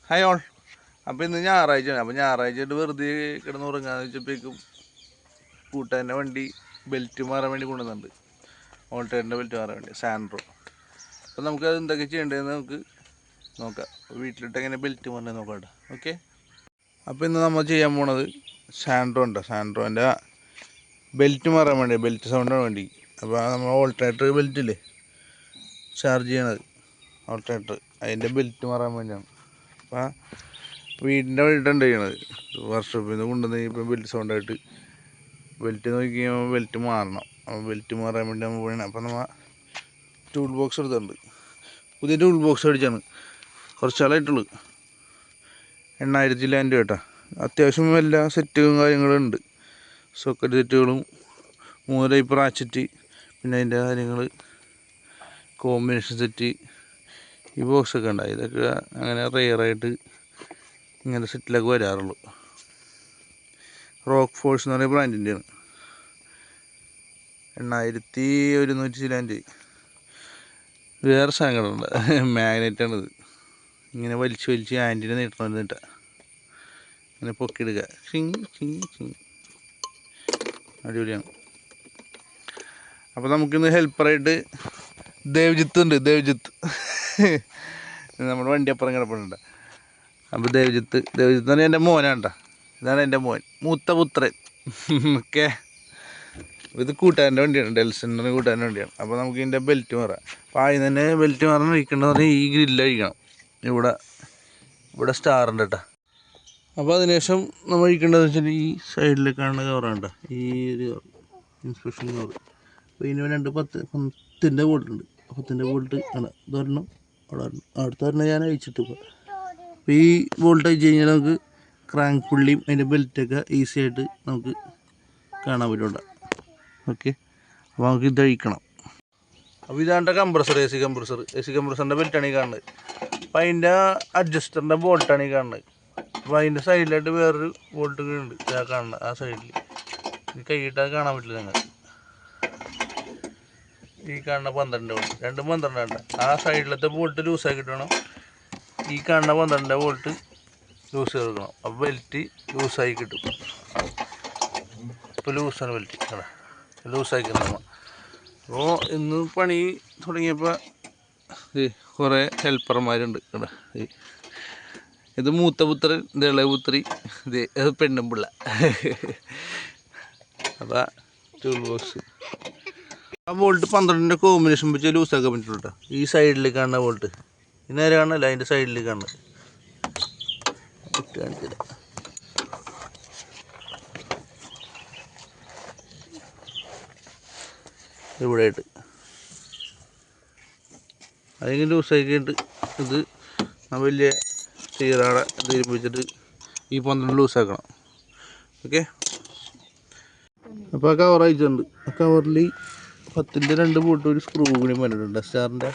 Hi all. അപ്പോൾ ഇന്ന് ഞായറാഴ്ചയാണ്. അപ്പോൾ ഞായറാഴ്ചയായിട്ട് വെറുതെ കിടന്ന് ഉറങ്ങാന്ന് വെച്ചപ്പോഴേക്കും കൂട്ടുകാരൻ്റെ വണ്ടി ബെൽറ്റ് മാറാൻ വേണ്ടി കൊണ്ടുവന്നിട്ടുണ്ട്. ഓൾട്ടേറിൻ്റെ ബെൽറ്റ് മാറാൻ വേണ്ടി സാൻഡ്രോ. അപ്പോൾ നമുക്കത് എന്തൊക്കെ ചെയ്യേണ്ടതെന്ന് നമുക്ക് നോക്കാം. വീട്ടിലിട്ട് എങ്ങനെ ബെൽറ്റ് മാറേണ്ടത് നോക്കാം കേട്ടോ. ഓക്കെ. അപ്പോൾ ഇന്ന് നമ്മൾ ചെയ്യാൻ പോണത് സാൻഡ്രോ ഉണ്ടോ, സാൻഡ്രോൻ്റെ ബെൽറ്റ് മാറാൻ വേണ്ടി, ബെൽറ്റ് സൗണ്ടിന് വേണ്ടി. അപ്പോൾ നമ്മൾ ഓൾട്ടേറ്റർ ബെൽറ്റില്ലേ ചാർജ് ചെയ്യണത്, ഓൾട്ടേറ്റർ അതിൻ്റെ ബെൽറ്റ് മാറാൻ വേണ്ടിയാണ്. അപ്പോൾ വീടിൻ്റെ വഴിയിട്ടാണ് ചെയ്യണത്. വർക്ക്ഷോപ്പിൽ നിന്ന് കൊണ്ടുവന്ന് ഇപ്പോൾ ബെൽറ്റ് സൗണ്ടായിട്ട് ബെൽറ്റ് നോക്കി കഴിയുമ്പോൾ ബെൽറ്റ് മാറണം. അപ്പോൾ ബെൽറ്റ് മാറാൻ വേണ്ടി നമ്മൾ പോകണം. അപ്പോൾ നമ്മൾ ടൂൾ ബോക്സ് എടുത്തിട്ടുണ്ട്. പുതിയ ടൂൾ ബോക്സ് അടിച്ചാണ്, കുറച്ചാളായിട്ടുള്ളൂ. 8000 രൂപ കേട്ടോ. അത്യാവശ്യം എല്ലാ സെറ്റുകളും കാര്യങ്ങളും ഉണ്ട്. സോക്കറ്റ് സെറ്റുകളും 3 ടൈപ്പ് റാച്ചറ്റ്, പിന്നെ അതിൻ്റെ കാര്യങ്ങൾ, കോമ്പിനേഷൻ സെറ്റ്, ഈ ബോക്സൊക്കെ ഉണ്ടായി. ഇതൊക്കെ അങ്ങനെ റെയറായിട്ട് ഇങ്ങനെ സെറ്റിലൊക്കെ വരാറുള്ളൂ. റോക്ക് ഫോഴ്സ് എന്ന് പറയുന്ന ബ്രാൻഡിൻ്റെയാണ്. 8100 വേറെ സാധനങ്ങളുണ്ട്. മാഗ്നറ്റാണിത്. ഇങ്ങനെ വലിച്ച് ആൻറ്റിനെ നീട്ടണമെന്നിട്ട ഇങ്ങനെ പൊക്കിയെടുക്കുക. അടിപൊളിയാണ്. അപ്പോൾ നമുക്കിന്ന് ഹെൽപ്പറായിട്ട് ദേവജിത്ത് ഉണ്ട്. ദേവജിത്ത് നമ്മുടെ വണ്ടി അപ്പുറം കിടപ്പുണ്ട്. അപ്പോൾ ദേവജിത്ത് എന്ന് പറഞ്ഞാൽ എൻ്റെ മോനാണ്. ഇതാണ് എൻ്റെ മോൻ, മൂത്ത പുത്രൻ. ഓക്കെ. ഇത് കൂട്ടുകാരൻ്റെ വണ്ടിയാണ്, ഡെൽസൻ്റെ കൂട്ടുകാരൻ്റെ വണ്ടിയാണ്. അപ്പോൾ നമുക്ക് ഇതിൻ്റെ ബെൽറ്റ് മാറാം. അപ്പോൾ ആദ്യം തന്നെ ബെൽറ്റ് മാറാൻ ഒഴിക്കേണ്ടതെന്ന് പറഞ്ഞാൽ ഈ ഗ്രില്ല് അഴിക്കണം. ഇവിടെ സ്റ്റാറുണ്ട് കേട്ടോ. അപ്പോൾ അതിനുശേഷം നമ്മൾ ഒഴിക്കേണ്ടതെന്ന് വെച്ചാൽ ഈ സൈഡിൽ കാണുന്ന കവറാണ്. ഈ ഒരു കവർ, ഇൻസ്പെക്ഷൻ കവർ. അപ്പോൾ ഇതിന് 10 ബോൾട്ടുണ്ട്. 10 ബോൾട്ട് ആണ്. ഇതൊരെണ്ണം അവിടെ അടുത്തൊരെണ്ണം ഞാൻ അഴിച്ചിട്ടിപ്പോൾ. അപ്പോൾ ഈ ബോൾട്ട് അഴിച്ച് കഴിഞ്ഞാൽ നമുക്ക് ക്രാങ്ക് പുള്ളിയും അതിൻ്റെ ബെൽറ്റൊക്കെ ഈസി ആയിട്ട് നമുക്ക് കാണാൻ പറ്റുന്നുണ്ട്. ഓക്കെ. അപ്പോൾ നമുക്ക് ഇത് അഴിക്കണം. അപ്പോൾ ഇതാണ്ട് കംപ്രസർ, എ സി കംപ്രസറിൻ്റെ ബെൽറ്റാണ് ഈ കാണുന്നത്. അപ്പോൾ അതിൻ്റെ അഡ്ജസ്റ്ററിൻ്റെ ബോൾട്ടാണ് ഈ കാണുന്നത്. അപ്പോൾ അതിൻ്റെ സൈഡിലായിട്ട് വേറൊരു ബോൾട്ട് ഉണ്ട്, ഇതാ കാണുന്നത്. ആ സൈഡിൽ ഇത് കൈയിട്ടാൽ കാണാൻ പറ്റില്ല നിങ്ങൾക്ക്. ഈ കാണുന്ന 12 വോൾട്ട്, രണ്ടും 12 വേണ്ട. ആ സൈഡിലത്തെ ബോൾട്ട് ലൂസാക്കിയിട്ട് വേണം ഈ കാണുന്ന 12 വോൾട്ട് ലൂസ് ചെയ്തെടുക്കണം. അപ്പോൾ ബെൽറ്റ് ലൂസായി കിട്ടും. ഇപ്പോൾ ലൂസാണ് ബെൽറ്റ്, കേട്ടോ, ലൂസാക്കി നമ്മൾ. അപ്പോൾ ഇന്ന് പണി തുടങ്ങിയപ്പോൾ കുറേ ഹെൽപ്പർമാരുണ്ട്, കേട്ടോ. ഇത് മൂത്ത പുത്രൻ, ഇത് ഇളയ പുത്രി, ഇത് പെണ്ണും പിള്ള. അപ്പോൾ ടൂൾ ബോക്സ് ആ ബോൾട്ട് 12 കോമ്പിനേഷൻ വെച്ച് ലൂസാക്കാൻ പറ്റുള്ളൂ കേട്ടോ. ഈ സൈഡിൽ കാണുന്ന ബോൾട്ട് ഈ നേരെ കാണുന്നല്ല, അതിൻ്റെ സൈഡിൽ കാണുന്നത് കാണിച്ചില്ല. ഇവിടെ ആയിട്ട് അതിങ്ങനെ ലൂസാക്കിയിട്ട് ഇത് വലിയ ചീറാടെ തിരിപ്പിച്ചിട്ട് ഈ 12 ലൂസാക്കണം. ഓക്കെ. അപ്പോൾ ആ കവർ അയച്ചിട്ടുണ്ട്. ആ കവറിൽ 10ൻ്റെ 2 ബോൾട്ട് ഒരു സ്ക്രൂ കൂടി പറഞ്ഞിട്ടുണ്ട്, സ്റ്റാറിൻ്റെ.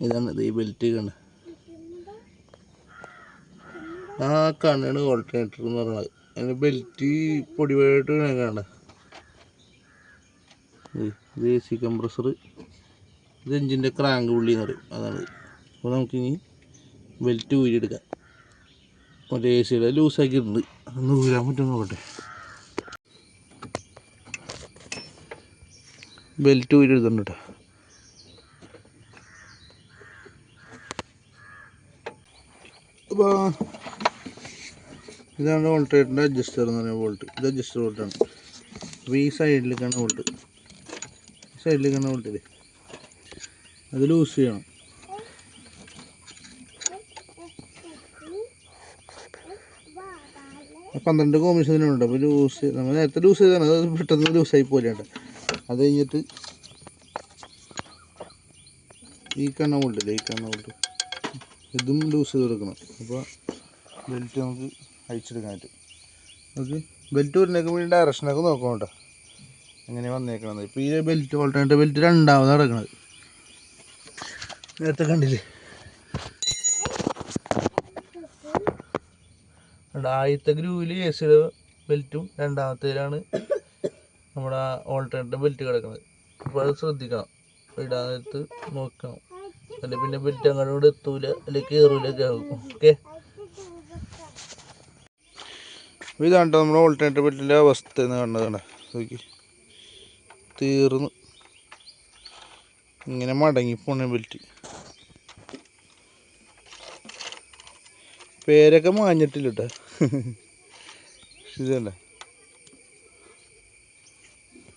ഇതാണ് ഇത്, ഈ ബെൽറ്റ് കണ്ട് ആ കാണാണ് ഓൾട്ടർനേറ്റർ എന്ന് പറയുന്നത്. അതിൻ്റെ ബെൽറ്റ് പൊടിവായിട്ട് കാണണ്ട. ഇത് എ സി കംപ്രസർ, ഇത് എഞ്ചിൻ്റെ ക്രാങ്ക് പുള്ളി എന്ന് പറയും, അതാണ്. അപ്പോൾ നമുക്കിനി ബെൽറ്റ് ഊരിയെടുക്കാം. മറ്റേ എ സിയുടെ ലൂസാക്കിയിട്ടുണ്ട്, ഒന്ന് ഊരാൻ പറ്റുമെന്ന് നോക്കട്ടെ. ബെൽറ്റ് ഊരിയെടുത്തുണ്ട് കേട്ടോ. അപ്പോൾ ഇതാണ് ഓൾട്ടറേറ്ററിൻ്റെ അഡ്ജസ്റ്റർ എന്ന് പറയുന്ന ബോൾട്ട്. ഇത് അഡ്ജസ്റ്റർ ബോൾട്ടാണ്. അപ്പോൾ ഈ സൈഡിലേക്കാണ് ബോൾട്ട്, ബോൾട്ടില്ലേ, അത് ലൂസ് ചെയ്യണം. ആ 12 കോമ്പിനേഷനുണ്ട്. അപ്പോൾ ലൂസ് നമ്മൾ നേരത്തെ ലൂസ് ചെയ്താണ്, അത് പെട്ടെന്ന് ലൂസായി പോലെയുണ്ട്. അത് കഴിഞ്ഞിട്ട് ഈ കാണുന്ന ബോൾട്ടില്ലേ, ഇതും ലൂസ് ചെയ്ത് കൊടുക്കണം. അപ്പോൾ ബെൽറ്റ് നമുക്ക് അഴിച്ചെടുക്കാനായിട്ട് നമുക്ക് ബെൽറ്റ് വരുന്നേക്ക് വേണ്ടി ഡയറക്ഷനൊക്കെ നോക്കണം കേട്ടോ, എങ്ങനെ വന്നേക്കണത്. ഇപ്പോൾ ഈ ബെൽറ്റ് ഓൾട്ടർനേറ്റീവ് ബെൽറ്റ് രണ്ടാമത് കിടക്കണത്, നേരത്തെ കണ്ടില്ലേ. ആദ്യത്തെ ഗ്രൂവിൽ എ സിയുടെ ബെൽറ്റും രണ്ടാമത്തേലാണ് നമ്മുടെ ഓൾട്ടർനേറ്റീവ് ബെൽറ്റ് കിടക്കുന്നത്. അപ്പോൾ അത് ശ്രദ്ധിക്കണം, ഇടാൻ നേരത്ത് നോക്കണം. അല്ലെങ്കിൽ പിന്നെ ബെൽറ്റ് അങ്ങോട്ട് ഇവിടെ എത്തൂല അല്ലെങ്കിൽ കയറൂലൊക്കെ ആകും. ഓക്കെ, ഇതാണ് നമ്മുടെ ഓൾട്ടർനേറ്റീവ് ബെൽറ്റിൻ്റെ അവസ്ഥ എന്ന് കണ്ടതാണ്. നോക്കി തീർന്ന് ഇങ്ങനെ മടങ്ങി പോണ ബെൽറ്റ്. പേരൊക്കെ മാഞ്ഞിട്ടില്ല കേട്ടോ. ഇതല്ല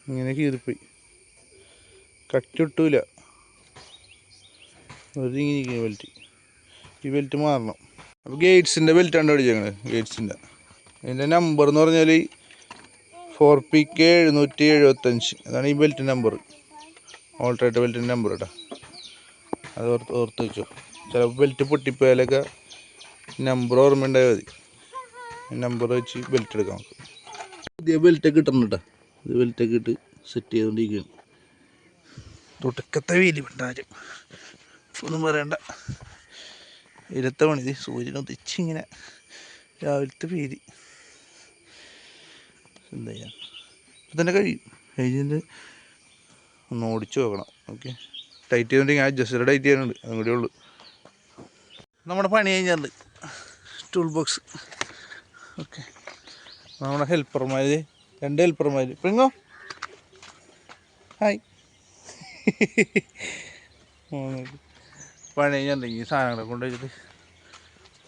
ഇങ്ങനെ കീറിപ്പോയി, കട്ടിട്ടൂല. ഒരിങ്ങനെ ബെൽറ്റ്, ഈ ബെൽറ്റ് മാറണം. അപ്പോൾ ഗേറ്റ്സിൻ്റെ ബെൽറ്റാണ് അടിച്ചത്. ഗേറ്റ്സിൻ്റെ ഇതിൻ്റെ നമ്പർ എന്ന് പറഞ്ഞാൽ 4PK 775. അതാണ് ഈ ബെൽറ്റിൻ്റെ നമ്പർ, ഓൾട്ടർനേറ്റീവ് ബെൽറ്റിൻ്റെ നമ്പർ കേട്ടോ. അത് ഓർത്ത് വെച്ചോ. ചിലപ്പോൾ ബെൽറ്റ് പൊട്ടിപ്പോയാലൊക്കെ നമ്പർ ഓർമ്മ ഉണ്ടായാൽ മതി. നമ്പർ വെച്ച് ബെൽറ്റ് എടുക്കാം നമുക്ക്. പുതിയ ബെൽറ്റൊക്കെ ഇട്ടണം കേട്ടോ. ഇത് ബെൽറ്റൊക്കെ ഇട്ട് സെറ്റ് ചെയ്തുകൊണ്ടിരിക്കുകയാണ്. തുടക്കത്തെ വീല് വേണ്ടാരും ഒന്നും പറയണ്ട. ഇരുത്ത പണി സൂര്യനൊതിച്ച് ഇങ്ങനെ രാവിലത്തെ പേര് എന്താ ചെയ്യാൻ ഇപ്പം തന്നെ കഴിഞ്ഞിട്ട് ഒന്ന് ഓടിച്ചു നോക്കണം. ഓക്കെ, ടൈറ്റ് ചെയ്തിട്ടുണ്ടെങ്കിൽ അഡ്ജസ്റ്റർ ടൈറ്റ് ചെയ്യാനുണ്ട്, അതും കൂടെ ഉള്ളു. നമ്മുടെ പണി കഴിഞ്ഞാൽ ടൂൾ ബോക്സ്. ഓക്കെ, നമ്മുടെ ഹെൽപ്പർമാർ, 2 ഹെൽപ്പർമാർ. പിങ്ങോ ഹായ്. പണി കഴിഞ്ഞിട്ടുണ്ടെങ്കിൽ സാധനങ്ങളൊക്കെ കൊണ്ടുവച്ചിട്ട്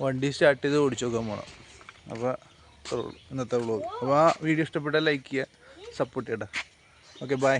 വണ്ടി സ്റ്റാർട്ട് ചെയ്ത് ഓടിച്ചു നോക്കാൻ പോകണം. അപ്പോൾ ഇത്രേ ഉള്ളൂ ഇന്നത്തെ വ്ളോഗ്. അപ്പോൾ ആ വീഡിയോ ഇഷ്ടപ്പെട്ടാൽ ലൈക്ക് ചെയ്യുക, സപ്പോർട്ട് ചെയ്യട്ടെ. Okay, by.